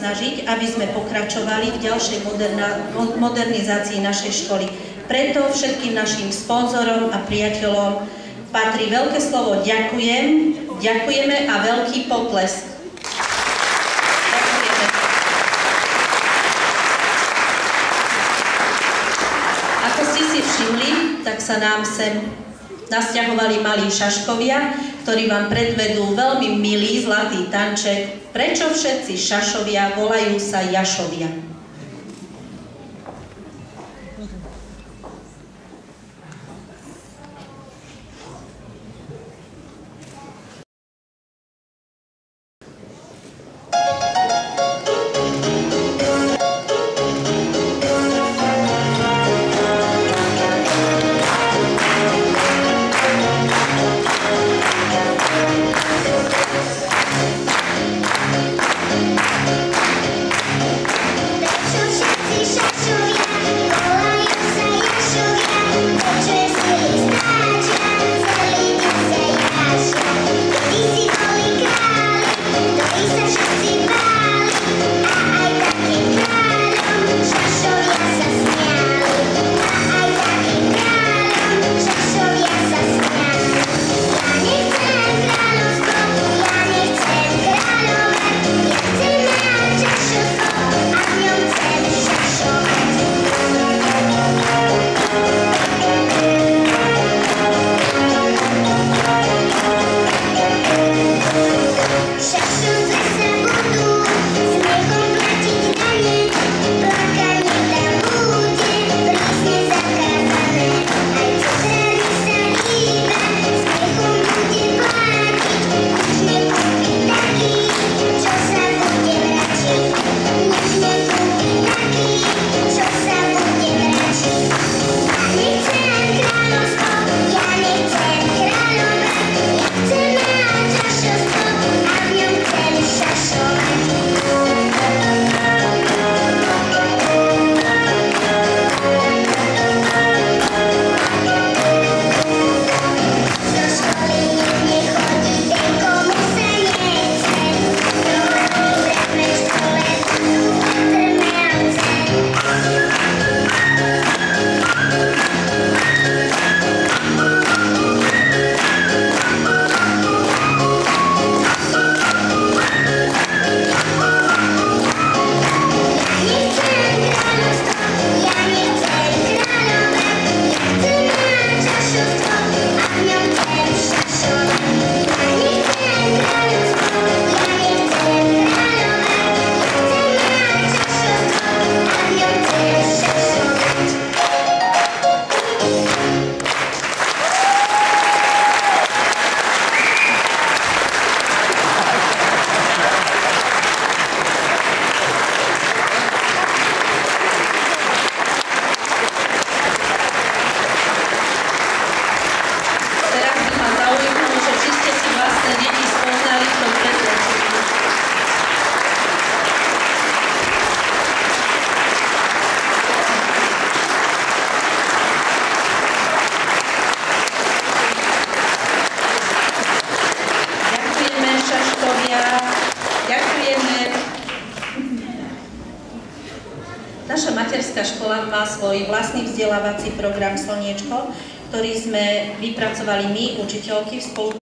snažiť, aby sme pokračovali v ďalšej modernizácii našej školy. Preto všetkým našim sponzorom a priateľom patrí veľké slovo ďakujem, ďakujeme a veľký potlesk. Ďakujeme. Ako ste si všimli, tak sa nám sem nasťahovali malí šaškovia, ktorí vám predvedú veľmi milý zlatý tanček Prečo všetci šašovia volajú sa Jašovia. Naša materská škola má svoj vlastný vzdelávací program Slniečko, ktorý sme vypracovali my, učiteľky, v spolupráci